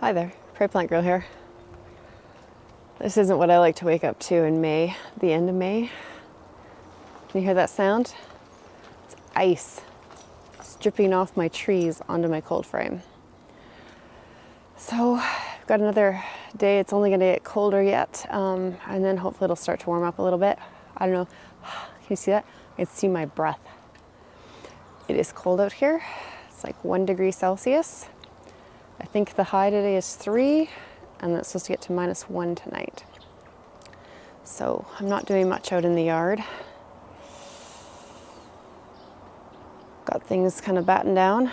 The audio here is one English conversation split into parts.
Hi there, Prairie Plant Girl here. This isn't what I like to wake up to in May, the end of May. Can you hear that sound? It's ice. It's dripping off my trees onto my cold frame. So I've got another day. It's only gonna get colder yet, and then hopefully it'll start to warm up a little bit. I don't know, can you see that? I can see my breath. It is cold out here. It's like 1 degree Celsius. I think the high today is 3, and that's supposed to get to -1 tonight. So I'm not doing much out in the yard. Got things kind of battened down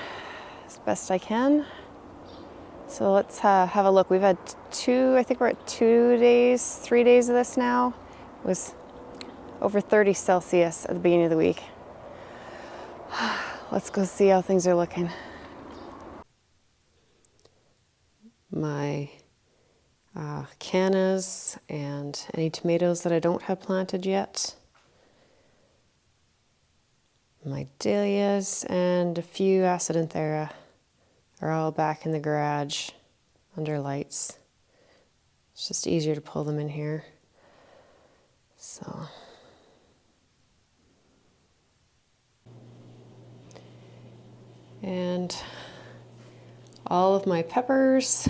as best I can. So let's have a look. We've had I think we're at 3 days of this now. It was over 30 Celsius at the beginning of the week. Let's go see how things are looking. My cannas and any tomatoes that I don't have planted yet. My dahlias and a few acidanthera are all back in the garage under lights. It's just easier to pull them in here. So and all of my peppers,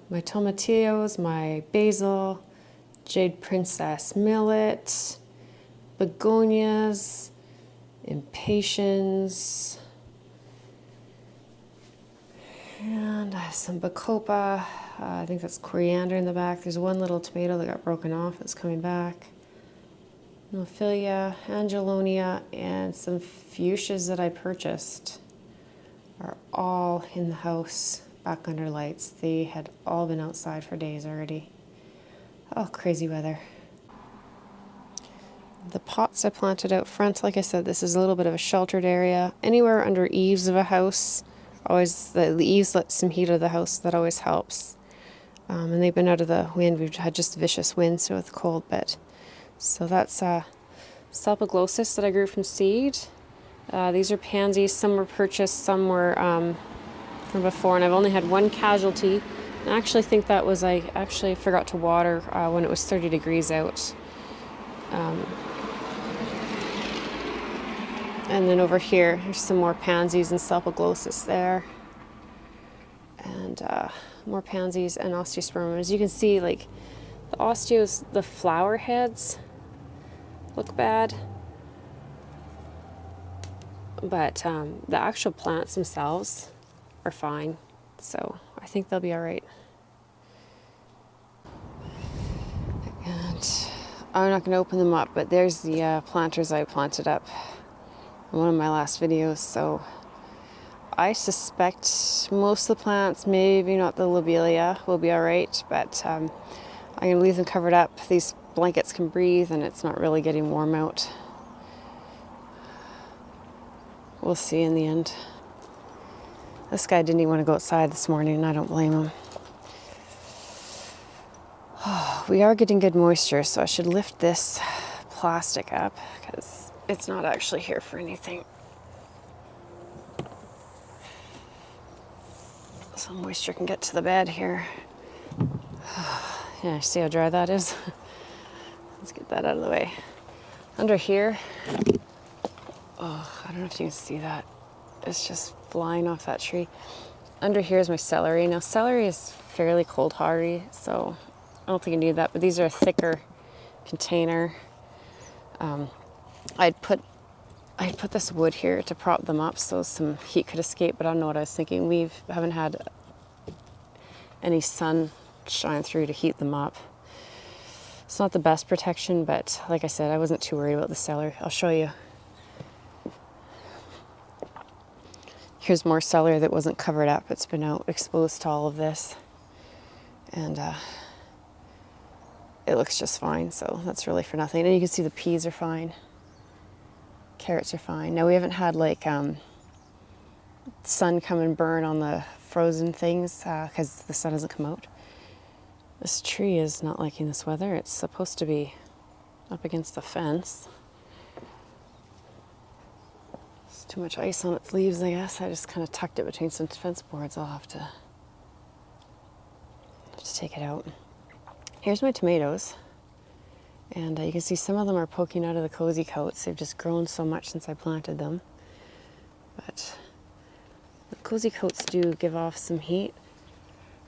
my tomatillos, my basil, jade princess millet, begonias, impatiens, and I have some bacopa. I think that's coriander in the back. There's one little tomato that got broken off that's coming back. Ophelia, angelonia, and some fuchsias that I purchased are all in the house back under lights. They had all been outside for days already. Oh, crazy weather. The pots I planted out front, like I said, this is a little bit of a sheltered area. Anywhere under eaves of a house, always the eaves let some heat out of the house. That always helps. And they've been out of the wind. We've had just vicious winds, so it's cold, but so that's Salpiglosis that I grew from seed. These are pansies. Some were purchased, some were from before, and I've only had one casualty. And I actually think that was I actually forgot to water when it was 30 degrees out. And then over here, there's some more pansies and Salpiglosis there. And more pansies and osteospermum. As you can see, like the osteos, the flower heads look bad. But the actual plants themselves are fine. So I think they'll be all right. And I'm not going to open them up, but there's the planters I planted up in one of my last videos. So I suspect most of the plants, maybe not the lobelia, will be all right, but I'm going to leave them covered up. These blankets can breathe and it's not really getting warm out. We'll see in the end. This guy didn't even want to go outside this morning, and I don't blame him. We are getting good moisture, so I should lift this plastic up because it's not actually here for anything. So moisture can get to the bed here. Yeah, see how dry that is? Let's get that out of the way. Under here, oh, I don't know if you can see that. It's just flying off that tree. Under here is my celery. Now celery is fairly cold hardy, so I don't think I need that, but these are a thicker container. I'd put this wood here to prop them up so some heat could escape, but I don't know what I was thinking. We haven't had any sun shine through to heat them up. It's not the best protection, but like I said, I wasn't too worried about the celery. I'll show you. Here's more celery that wasn't covered up. It's been out exposed to all of this. And it looks just fine, so that's really for nothing. And you can see the peas are fine. Carrots are fine. Now we haven't had like sun come and burn on the frozen things because the sun hasn't come out. This tree is not liking this weather. It's supposed to be up against the fence. There's too much ice on its leaves, I guess. I just kind of tucked it between some fence boards. I'll have to take it out. Here's my tomatoes. And you can see some of them are poking out of the cozy coats. They've just grown so much since I planted them. But the cozy coats do give off some heat,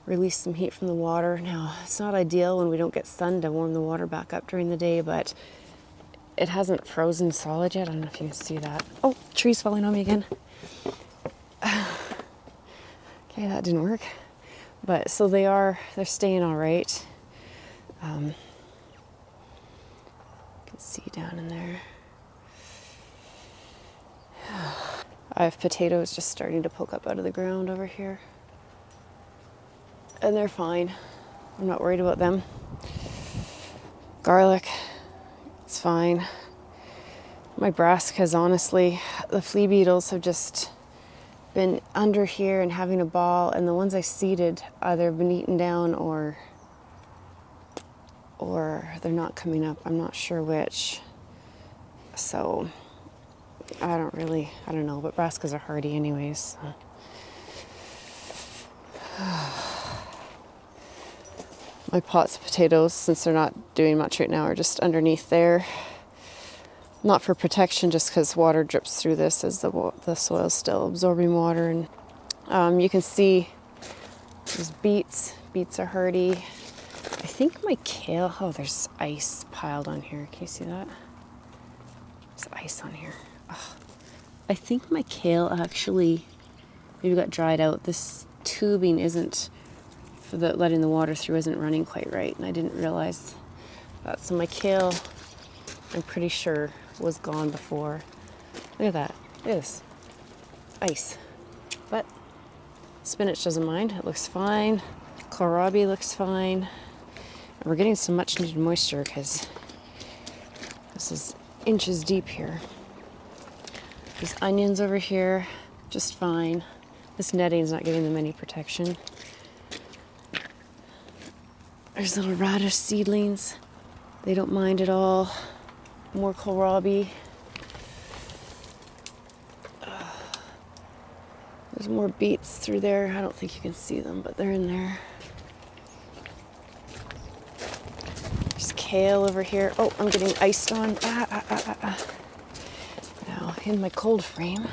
release some heat from the water. Now, it's not ideal when we don't get sun to warm the water back up during the day, but it hasn't frozen solid yet. I don't know if you can see that. Oh, tree's falling on me again. Okay, that didn't work. But so they're staying all right. You can see down in there. I have potatoes just starting to poke up out of the ground over here. And they're fine. I'm not worried about them. Garlic, it's fine. My brassicas, honestly, the flea beetles have just been under here and having a ball, and the ones I seeded either been eaten down or they're not coming up. I'm not sure which. So I don't know, but brassicas are hardy anyways. My pots of potatoes, since they're not doing much right now, are just underneath there. Not for protection, just because water drips through this as the soil's still absorbing water. And you can see there's beets. Beets are hardy. I think my kale, oh, there's ice piled on here. Can you see that? There's ice on here. Oh. I think my kale actually maybe got dried out. This tubing isn't, for letting the water through, isn't running quite right, and I didn't realize that. So my kale, I'm pretty sure, was gone before. Look at that. Look at this. Ice. But spinach doesn't mind. It looks fine. Kohlrabi looks fine. And we're getting some much needed moisture because this is inches deep here. These onions over here, just fine. This netting's not giving them any protection. There's little radish seedlings. They don't mind at all. More kohlrabi. There's more beets through there. I don't think you can see them, but they're in there. There's kale over here. Oh, I'm getting iced on. Now, in my cold frame.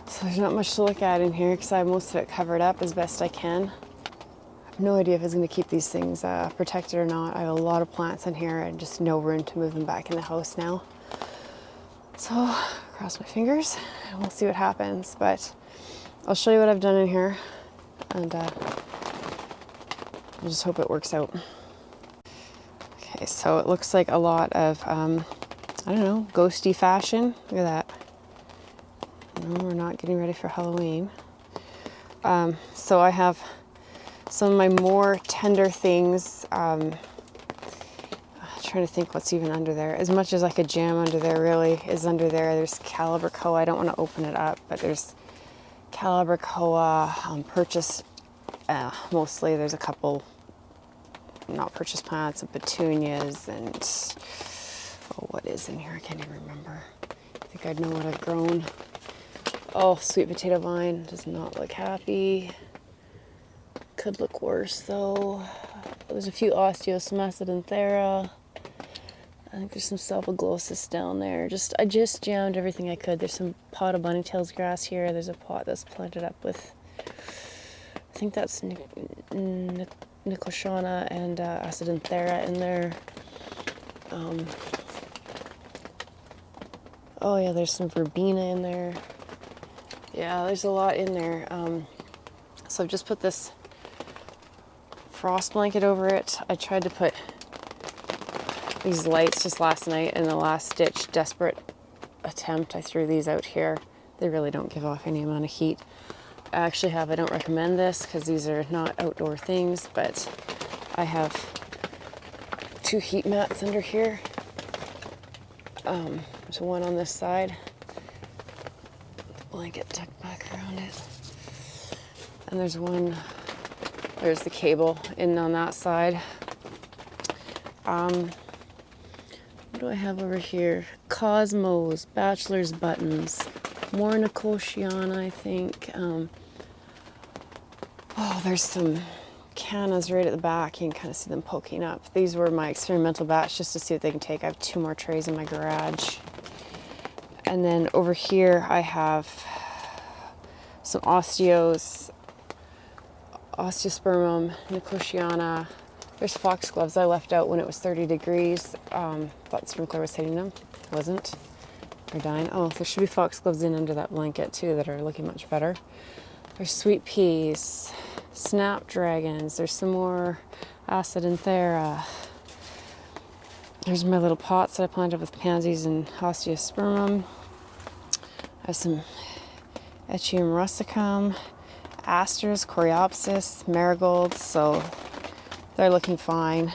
So there's not much to look at in here because I have most of it covered up as best I can. I have no idea if it's going to keep these things protected or not. I have a lot of plants in here and just no room to move them back in the house now. So, cross my fingers and we'll see what happens. But I'll show you what I've done in here, and I'll just hope it works out. Okay, so it looks like a lot of, I don't know, ghosty fashion. Look at that. No, we're not getting ready for Halloween. So I have some of my more tender things. I'm trying to think what's even under there. As much as like a jam under there really is under there. There's Calabricoa. I don't want to open it up, but there's Calabricoa purchased. Mostly there's a couple not purchased plants of petunias and what is in here? I can't even remember. I think I'd know what I've grown. Oh, sweet potato vine does not look happy. Could look worse though. There's a few Osteosmacedanthera. I think there's some Salpiglosis down there. I just jammed everything I could. There's some pot of bunnytails grass here. There's a pot that's planted up with, I think that's Nicotiana and Acidanthera in there. Oh yeah, there's some Verbena in there. Yeah, there's a lot in there. So I've just put this frost blanket over it. I tried to put these lights just last night in the last ditch desperate attempt. I threw these out here. They really don't give off any amount of heat. I don't recommend this because these are not outdoor things, but I have 2 heat mats under here. There's one on this side. The blanket tucked back around it. And there's the cable in on that side. What do I have over here? Cosmos, bachelor's buttons, more Nicotiana, I think. Oh, there's some cannas right at the back. You can kind of see them poking up. These were my experimental batch just to see what they can take. I have 2 more trays in my garage. And then over here I have some osteospermum, nicotiana. There's foxgloves I left out when it was 30 degrees. Thought the sprinkler was hitting them. Wasn't. They're dying. Oh, there should be foxgloves in under that blanket too that are looking much better. There's sweet peas, snapdragons. There's some more acidanthera. There's my little pots that I planted with pansies and osteospermum. I have some Echium russicum, asters, coreopsis, marigolds, so they're looking fine.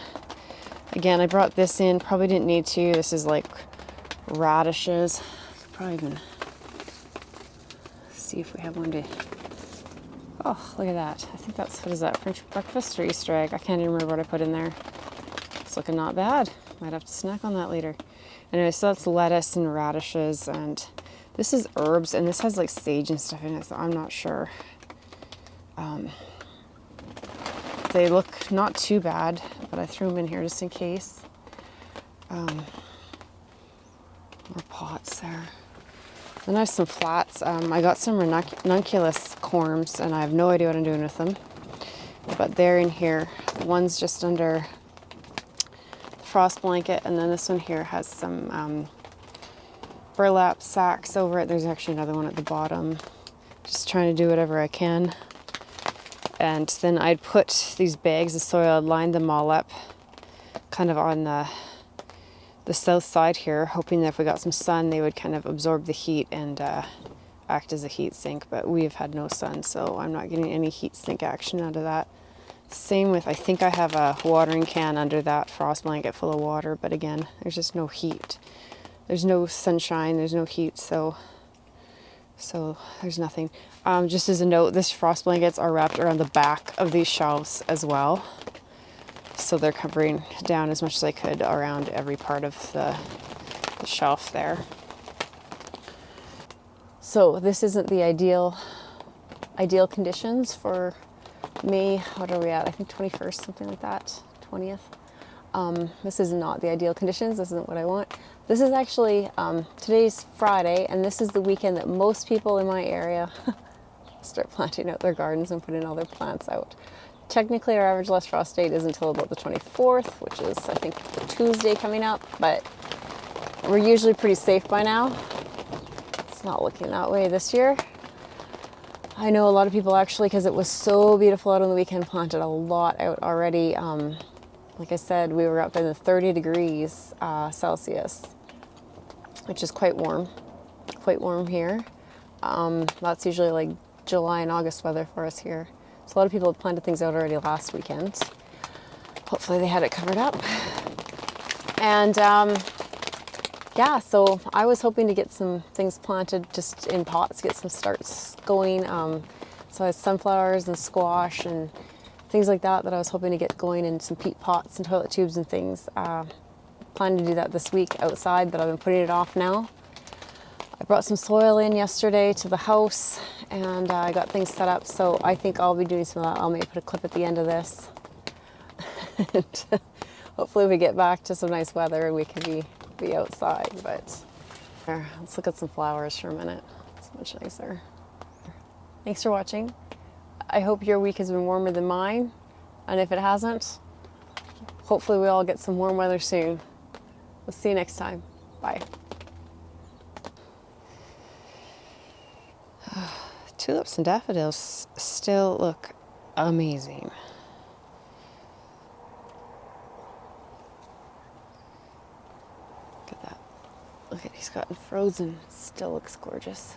Again, I brought this in, probably didn't need to. This is like radishes. Probably even see if we have one to. Oh, look at that. I think that's, what is that, French breakfast or Easter egg? I can't even remember what I put in there. It's looking not bad. Might have to snack on that later. Anyway, so that's lettuce and radishes, and this is herbs, and this has like sage and stuff in it, so I'm not sure. They look not too bad, but I threw them in here just in case. More pots there. Then I have some flats. I got some ranunculus corms, and I have no idea what I'm doing with them. But they're in here. One's just under the frost blanket, and then this one here has some burlap sacks over it. There's actually another one at the bottom. Just trying to do whatever I can. And then I'd put these bags of soil, I'd line them all up kind of on the south side here, hoping that if we got some sun, they would kind of absorb the heat and act as a heat sink. But we have had no sun, so I'm not getting any heat sink action out of that. Same with, I think I have a watering can under that frost blanket full of water, but again, there's just no heat. There's no sunshine, there's no heat, so there's nothing. Just as a note, this frost blankets are wrapped around the back of these shelves as well. So they're covering down as much as I could around every part of the shelf there. So this isn't the ideal conditions for May. What are we at? I think 21st, something like that, 20th. This is not the ideal conditions. This isn't what I want. This is actually, today's Friday, and this is the weekend that most people in my area start planting out their gardens and putting all their plants out. Technically, our average less frost date is until about the 24th, which is, I think, the Tuesday coming up, but we're usually pretty safe by now. It's not looking that way this year. I know a lot of people actually, because it was so beautiful out on the weekend, planted a lot out already. Like I said, we were up in the 30 degrees Celsius, which is quite warm here. That's usually like July and August weather for us here. So a lot of people had planted things out already last weekend. Hopefully they had it covered up. And yeah, so I was hoping to get some things planted just in pots, get some starts going. So I had sunflowers and squash and things like that I was hoping to get going in some peat pots and toilet tubes and things. Planning to do that this week outside, but I've been putting it off now. I brought some soil in yesterday to the house, and I got things set up, so I think I'll be doing some of that. I'll maybe put a clip at the end of this. And hopefully we get back to some nice weather and we can be outside. But here, let's look at some flowers for a minute. It's much nicer. Thanks for watching. I hope your week has been warmer than mine, and if it hasn't, hopefully we all get some warm weather soon. We'll see you next time. Bye. Tulips and daffodils still look amazing. Look at that. Look at, he's gotten frozen. Still looks gorgeous.